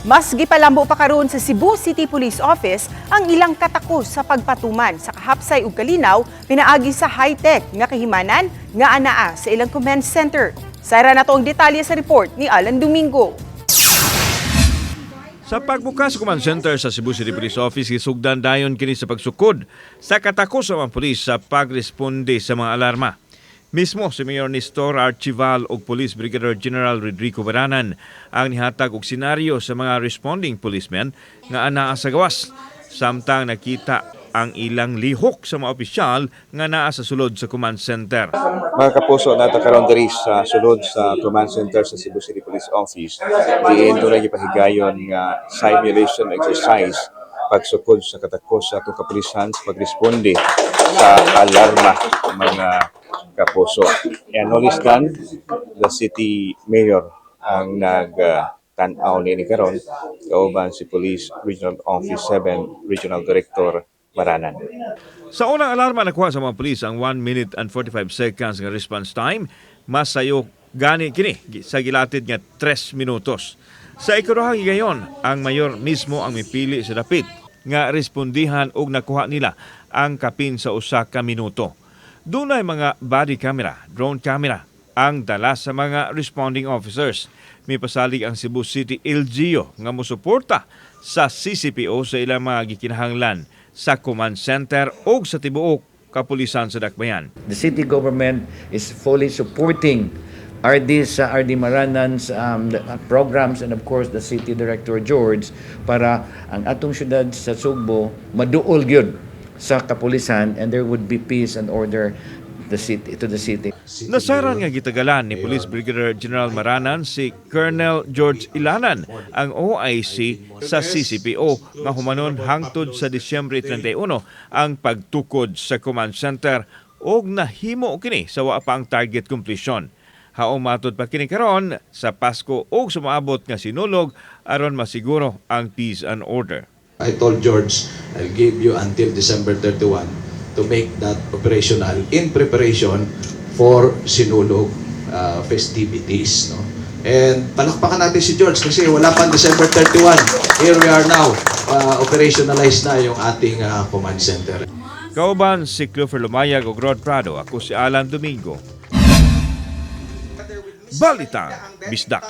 Mas gipalambo pa karon sa Cebu City Police Office ang ilang katakos sa pagpatuman sa kahapsay ug kalinaw pinaagi sa high-tech nga kahimanan nga anaa sa ilang command center. Sayra na to ang detalye sa report ni Alan Domingo. Sa pagbukas command center sa Cebu City Police Office, isugdan dayon kini sa pagsukod sa katakos sa mga pulis sa pagresponde sa mga alarma. Mismo si Mayor Nestor Archival o Police Brigadier General Rodrigo Baranan ang nihatag og senaryo sa mga responding policemen nga anaa sa gawas. Samtang nakita ang ilang lihok sa mga opisyal nga naa sa sulod sa command center. Mga kapuso, natakaroon diri sa sulod sa command center sa Cebu City Police Office. Diin doon pahigayon nga simulation exercise pagsukod sa katakos sa atong kapulisan sa pagresponde sa alarma mga kapuso. And all is done, the city mayor ang nag-tanaw ni karon kauban si Police Regional Office 7 Regional Director Baranan. Sa unang alarma nakuha sa mga pulis ang 1 minute and 45 seconds nga response time, mas sayo gani kini sa gilatid nga 3 minutos. Sa ikaduhang higayon, ang mayor mismo ang mipili sa dapit nga respondihan og nakuha nila ang kapin sa usa ka minuto. Dunay mga body camera, drone camera ang dala sa mga responding officers. May pasalig ang Cebu City LGU nga mosuporta sa CCPO sa ilang mga gikinahanglan sa command center o sa tibuok kapulisan sa Dakbayan. The city government is fully supporting RD Maranan's programs and of course the city director George para ang atong syudad sa Sugbo maduol gyud sa kapulisan and there would be peace and order the city. Nasaran nga gitagalan ni Police Brigadier General Maranan si Colonel George Ilanan ang OIC sa CCPO nga humanon hangtod sa Disyembre 31 ang pagtukod sa command center og nahimo kini sa wa pa ang target completion. Haong matod pa kini karon sa Pasko og sumaabot nga sinulog aron masiguro ang peace and order. I told George, I'll give you until December 31 to make that operational in preparation for Sinulog festivities. No? And palakpakan natin si George kasi wala pang December 31. Here we are now. Operationalized na yung ating command center. Kauban si Clover Lumayag o Rod Prado, ako si Alan Domingo. Balita Bisdak.